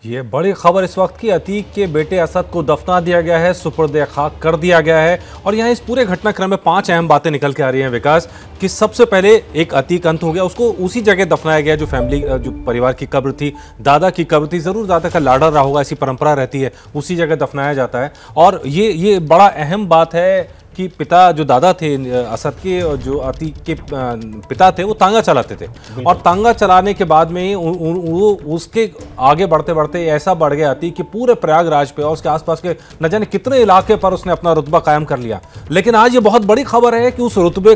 ये बड़ी खबर इस वक्त की, अतीक के बेटे असद को दफना दिया गया है, सुपुर्द खाक कर दिया गया है। और यहाँ इस पूरे घटनाक्रम में 5 अहम बातें निकल के आ रही हैं विकास, कि सबसे पहले एक अतीक अंत हो गया, उसको उसी जगह दफनाया गया जो जो परिवार की कब्र थी, दादा की कब्र थी, जरूर दादा का लाडा रहा होगा, ऐसी परंपरा रहती है, उसी जगह दफनाया जाता है। और ये बड़ा अहम बात है कि पिता जो दादा थे असद के, जो अतीक के पिता थे, वो तांगा चलाते थे। और तांगा चलाने के बाद में वो उसके आगे बढ़ते बढ़ते ऐसा बढ़ गया अतीक कि पूरे प्रयागराज पे और उसके आसपास के न जाने कितने इलाके पर उसने अपना रुतबा कायम कर लिया। लेकिन आज ये बहुत बड़ी खबर है कि उस रुतबे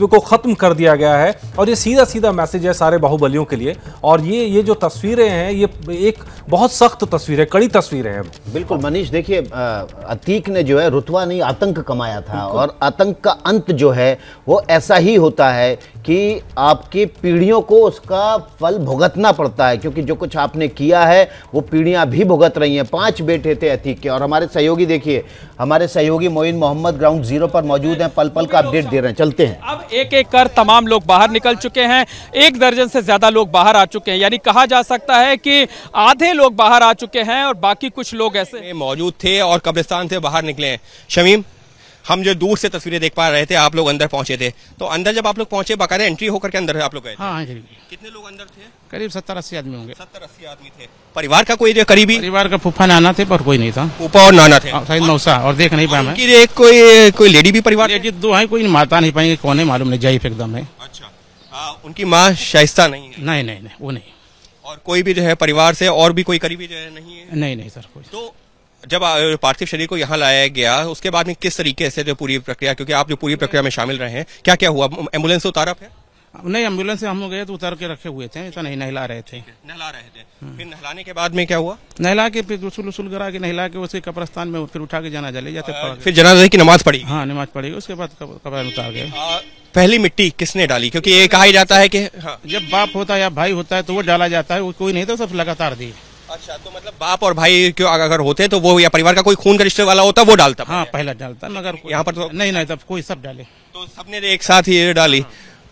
को खत्म कर दिया गया है। और ये सीधा सीधा मैसेज है सारे बाहुबलियों के लिए। और ये जो तस्वीरें हैं, ये एक बहुत सख्त तस्वीर है, कड़ी तस्वीरें हैं। बिल्कुल मनीष, देखिए अतीक ने जो है रुतबा नहीं आतंक कमाया था, और आतंक का अंत जो है वो ऐसा ही होता है कि आपकी पीढ़ियों को उसका फल भुगतना पड़ता है, क्योंकि जो कुछ आपने किया है वो पीढ़ियां भी भुगत रही हैं। 5 बेटे थे अतीक के, और हमारे सहयोगी देखिए, हमारे सहयोगी मोइन मोहम्मद ग्राउंड जीरो पर मौजूद हैं, पल पल का अपडेट दे रहे हैं। चलते हैं। अब एक एक कर तमाम लोग बाहर निकल चुके हैं, 1 दर्जन से ज्यादा लोग बाहर आ चुके हैं, यानी कहा जा सकता है कि आधे लोग बाहर आ चुके हैं और बाकी कुछ लोग ऐसे मौजूद थे और कब्रिस्तान से बाहर निकले हैं। शमीम, हम जो दूर से तस्वीरें देख पा रहे थे, आप लोग अंदर पहुंचे थे, तो अंदर जब आप लोग पहुंचे, बाकायदा एंट्री होकर के अंदर आप लोग गए? हाँ, कितने लोग अंदर थे? करीब 70-80 आदमी होंगे। 70-80 आदमी थे। परिवार का कोई करीबी? परिवार का फूफा नाना थे, पर कोई नहीं था। फूफा और नाना थे, शायद मौसा, और देख नहीं पाया मैं। कोई लेडी भी परिवार? लेडी 2 है, कोई माता नहीं पाएंगे, कौन है मालूम नहीं, जाइफ एकदम है। अच्छा, उनकी माँ शाइस्ता नहीं है? नहीं, वो नहीं। और कोई भी जो है परिवार से और भी कोई करीबी जो है नहीं है? नहीं सर, कोई। तो जब पार्थिव शरीर को यहाँ लाया गया, उसके बाद में किस तरीके से जो पूरी प्रक्रिया, क्योंकि आप जो पूरी प्रक्रिया में शामिल रहे हैं, क्या क्या हुआ? एम्बुलेंस से उतारा? नहीं, एम्बुलेंस से हम लोग गए तो उतार के रखे हुए थे, ऐसा नहीं, नहला रहे थे। फिर नहलाने के बाद में क्या हुआ? नहला के फिर गुसल करा के नहला के उसके कब्रिस्तान में फिर उठा के जनाजा ले जाते। फिर जनाजे की नमाज पढ़ी? हाँ, नमाज पढ़ी, उसके बाद कब्र उतार गए। पहली मिट्टी किसने डाली? क्योंकि ये कहा जाता है कि जब बाप होता है या भाई होता है तो वो डाला जाता है, कोई नहीं तो सब लगातार दी। अच्छा, तो मतलब बाप और भाई क्यों अगर होते तो वो, या परिवार का कोई खून का रिश्ते वाला होता वो डालता? हाँ, पहला डालता, मगर यहाँ पर तो नहीं, तब कोई सब डाले। तो सबने एक साथ ही डाली।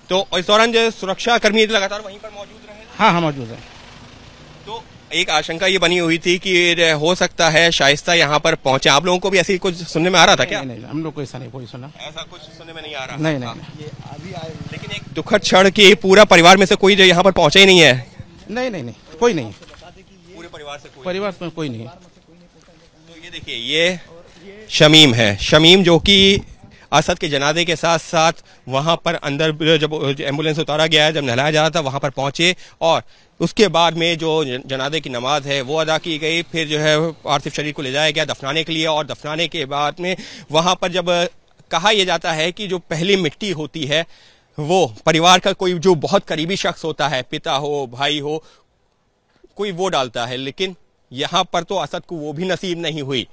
तो इस दौरान जो सुरक्षा कर्मी लगातार वहीं पर मौजूद रहे? हाँ, मौजूद है। तो एक आशंका ये बनी हुई थी कि हो सकता है शाइस्ता यहाँ पर पहुंचे। आप लोगों को भी ऐसी कुछ सुनने में आ रहा था क्या? नहीं, हम लोग को ऐसा नहीं कोई सुना, ऐसा कुछ सुनने में नहीं आ रहा। नहीं। ये अभी आए, लेकिन एक दुखद क्षण की पूरा परिवार में से कोई जो यहाँ पर पहुंचे ही नहीं है? नहीं, कोई नहीं, पूरे परिवार में कोई नहीं। तो ये देखिए, ये शमीम है, शमीम जो कि असद के जनाजे के साथ साथ वहां पर अंदर जब एम्बुलेंस से उतारा गया है, जब नहलाया जा रहा था, वहां पर पहुंचे और उसके बाद में जो जनाजे की नमाज है वो अदा की गई। फिर जो है पार्थिव शरीर को ले जाया गया दफनाने के लिए, और दफनाने के बाद में वहां पर जब कहा यह जाता है कि जो पहली मिट्टी होती है वो परिवार का कोई जो बहुत करीबी शख्स होता है, पिता हो, भाई हो, कोई वो डालता है। लेकिन यहाँ पर तो असद को वो भी नसीब नहीं हुई,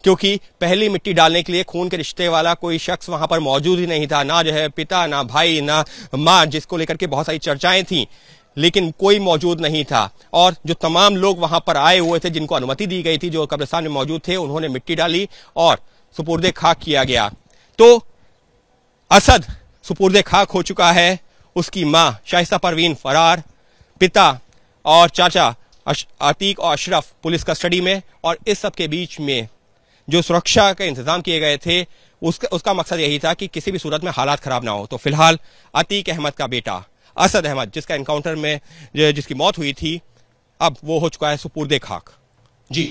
क्योंकि पहली मिट्टी डालने के लिए खून के रिश्ते वाला कोई शख्स वहां पर मौजूद ही नहीं था। ना जो है पिता, ना भाई, ना माँ, जिसको लेकर के बहुत सारी चर्चाएं थी, लेकिन कोई मौजूद नहीं था। और जो तमाम लोग वहां पर आए हुए थे, जिनको अनुमति दी गई थी, जो कब्रिस्तान में मौजूद थे, उन्होंने मिट्टी डाली और सुपुर्दे खाक किया गया। तो असद सुपुर्दे खाक हो चुका है, उसकी माँ शाइस्ता परवीन फरार, पिता और चाचा अतीक और अशरफ पुलिस कस्टडी में। और इस सब के बीच में जो सुरक्षा के इंतजाम किए गए थे, उसका मकसद यही था कि किसी भी सूरत में हालात खराब ना हो। तो फिलहाल अतीक अहमद का बेटा असद अहमद, जिसका एनकाउंटर में जिसकी मौत हुई थी, अब वो हो चुका है सुपुर्दे खाक। जी,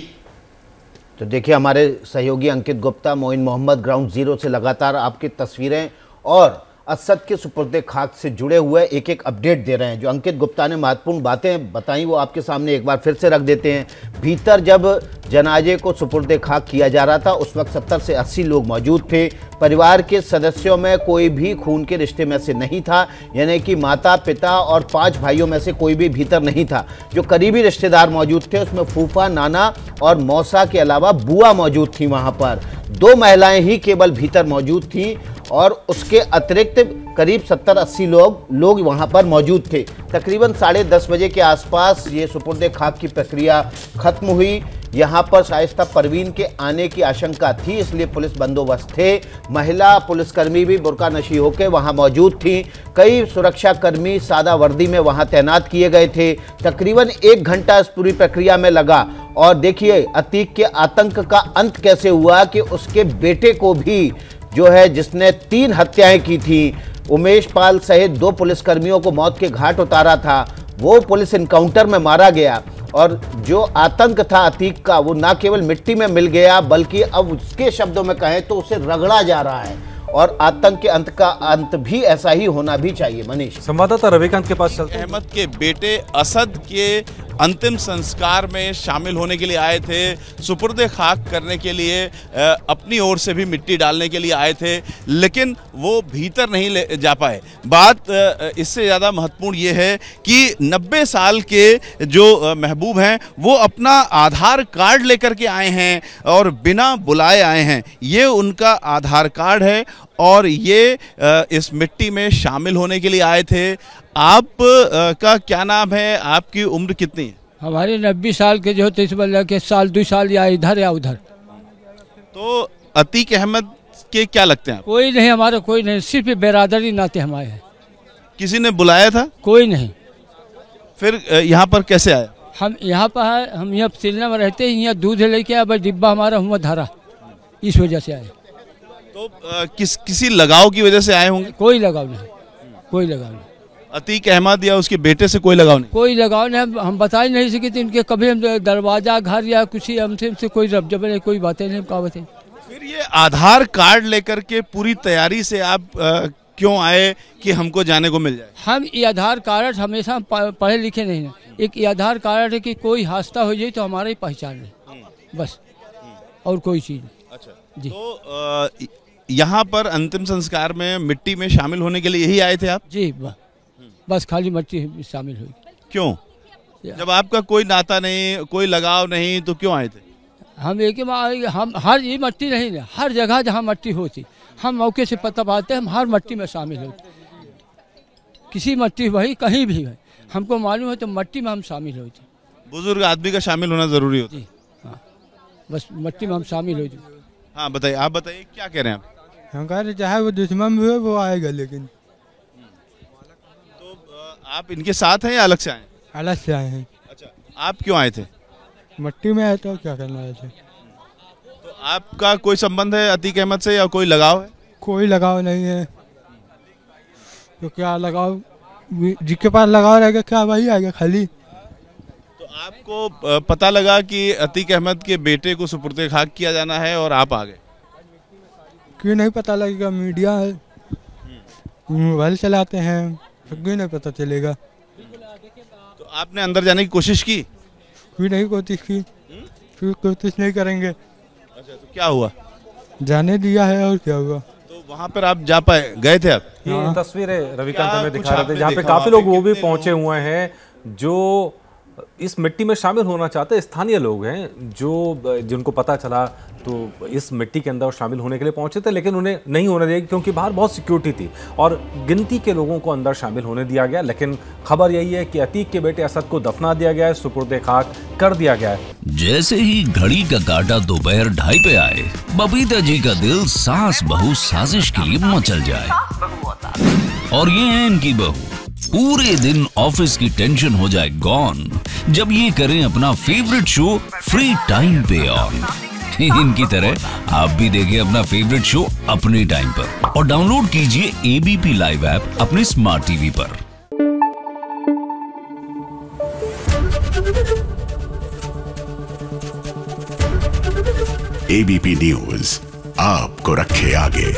तो देखिए, हमारे सहयोगी अंकित गुप्ता मोइन मोहम्मद ग्राउंड जीरो से लगातार आपकी तस्वीरें और असद के सुपुर्दे खाक से जुड़े हुए एक एक अपडेट दे रहे हैं। जो अंकित गुप्ता ने महत्वपूर्ण बातें बताई वो आपके सामने एक बार फिर से रख देते हैं। भीतर जब जनाजे को सुपुर्दे खाक किया जा रहा था, उस वक्त 70 से 80 लोग मौजूद थे। परिवार के सदस्यों में कोई भी खून के रिश्ते में से नहीं था, यानी कि माता, पिता और 5 भाइयों में से कोई भी भीतर नहीं था। जो करीबी रिश्तेदार मौजूद थे उसमें फूफा, नाना और मौसा के अलावा बुआ मौजूद थी। वहाँ पर 2 महिलाएं ही केवल भीतर मौजूद थीं, और उसके अतिरिक्त करीब 70-80 लोग वहां पर मौजूद थे। तकरीबन 10:30 बजे के आसपास ये सुपुर्द खाक की प्रक्रिया खत्म हुई। यहाँ पर शाइस्ता परवीन के आने की आशंका थी, इसलिए पुलिस बंदोबस्त थे। महिला पुलिसकर्मी भी बुर्का नशी होकर वहाँ मौजूद थी। कई सुरक्षाकर्मी सादा वर्दी में वहाँ तैनात किए गए थे। तकरीबन 1 घंटा इस पूरी प्रक्रिया में लगा। और देखिए अतीक के आतंक का अंत कैसे हुआ कि उसके बेटे को भी जो है, जिसने 3 हत्याएं की थी, उमेश पाल सहित 2 पुलिसकर्मियों को मौत के घाट उतारा था, वो पुलिस इनकाउंटर में मारा गया। और जो आतंक था अतीक का, वो ना केवल मिट्टी में मिल गया, बल्कि अब उसके शब्दों में कहें तो उसे रगड़ा जा रहा है। और आतंक के अंत का अंत भी ऐसा ही होना भी चाहिए। मनीष, संवाददाता रविकांत के पास चलते हैं। अहमद के बेटे असद के अंतिम संस्कार में शामिल होने के लिए आए थे, सुपुर्द खाक करने के लिए अपनी ओर से भी मिट्टी डालने के लिए आए थे, लेकिन वो भीतर नहीं ले जा पाए। बात इससे ज़्यादा महत्वपूर्ण ये है कि 90 साल के जो महबूब हैं वो अपना आधार कार्ड लेकर के आए हैं और बिना बुलाए आए हैं। ये उनका आधार कार्ड है और ये इस मिट्टी में शामिल होने के लिए आए थे। आप का क्या नाम है, आपकी उम्र कितनी है? हमारे 90 साल के जो 23 के साल 2 साल या इधर या उधर। तो अतीक अहमद के क्या लगते हैं? कोई नहीं, हमारा कोई नहीं, सिर्फ बेरादरी नाते हमारे हैं। किसी ने बुलाया था? कोई नहीं। फिर यहाँ पर कैसे आए? हम यहाँ पर हम यहाँ सिलना में रहते हैं, यहाँ दूध लेके आए, बस डिब्बा हमारा हुआ धारा, इस वजह से आए। तो किसी लगाव की वजह से आए होंगे? कोई लगाव नहीं, कोई लगाव नहीं। अतीक अहमद या उसके बेटे से कोई लगाव नहीं? कोई लगाव नहीं। हम बता ही नहीं सकते इनके, कभी हम दरवाजा घर या कुछ हमसे कोई रब्जब नहीं, कोई बातें नहीं, कहावत है। फिर ये आधार कार्ड लेकर के पूरी तैयारी से आप क्यों आए कि हमको जाने को मिल जाए? हम ये आधार कार्ड हमेशा पढ़े लिखे नहीं है, एक ये आधार कार्ड है कि कोई हादसा हो जाए तो हमारा ही पहचान है, बस, और कोई चीज़ नहीं। अच्छा जी। तो यहाँ पर अंतिम संस्कार में मिट्टी में शामिल होने के लिए यही आए थे आप? जी, बस खाली मिट्टी शामिल हुई। क्यों? जब आपका कोई नाता नहीं, कोई लगाव नहीं, तो क्यों आए थे? हम एक हम हर ये मिट्टी नहीं, हर जगह जहाँ मिट्टी होती हम मौके से पता पाते, हम हर मिट्टी में शामिल होते। किसी मिट्टी वही कहीं भी है, हमको मालूम है तो मिट्टी में हम शामिल होते। बुजुर्ग आदमी का शामिल होना जरूरी होता है? हाँ, बस मिट्टी में हम शामिल होते। हाँ बताइए, आप बताइए क्या कह रहे हैं आप? हम कह रहे चाहे वो दुश्मन भी हो वो आएगा, लेकिन आप इनके साथ हैं या अलग से आए? अलग से आए हैं। अच्छा, आप क्यों आए थे? मिट्टी में आए तो क्या करना है? तो आपका कोई संबंध है अतीक अहमद से या कोई लगाव है? कोई लगाव नहीं है। तो क्या लगाव, जिसके पास लगाव रहेगा क्या वही आएगा खाली। तो आपको पता लगा कि अतीक अहमद के बेटे को सुपुर्द खाक किया जाना है और आप आ गए? क्यों नहीं पता लगेगा, मीडिया है, मोबाइल चलाते हैं, क्यों नहीं पता चलेगा। तो आपने अंदर जाने की कोशिश की? कोई नहीं कोशिश की, फिर कोशिश नहीं करेंगे। अच्छा, तो क्या हुआ? जाने दिया है, और क्या हुआ। तो वहाँ पर आप जा पाए, गए थे आप? ये तस्वीरें रविकांत हमें दिखा रहे थे जहाँ पे काफी लोग वो भी पहुंचे हुए हैं जो इस मिट्टी में शामिल होना चाहते हैं। स्थानीय लोग हैं जिनको पता चला तो इस मिट्टी के अंदर शामिल होने के लिए पहुंचे थे, लेकिन उन्हें नहीं होने दिया क्योंकि बाहर बहुत सिक्योरिटी थी और गिनती के लोगों को अंदर शामिल होने दिया गया। लेकिन खबर यही है कि अतीक के बेटे असद को दफना दिया गया है, सुपुर्द खाक कर दिया गया है। जैसे ही घड़ी का काटा दोपहर 2:30 पे आए, बबीता जी का दिल सास बहू साजिश के लिए मचल जाए। और ये है इनकी बहू, पूरे दिन ऑफिस की टेंशन हो जाए गॉन जब ये करें अपना फेवरेट शो फ्री टाइम पे ऑन। इनकी तरह आप भी देखिए अपना फेवरेट शो अपने टाइम पर और डाउनलोड कीजिए एबीपी लाइव ऐप अपने स्मार्ट टीवी पर। एबीपी न्यूज आपको रखे आगे।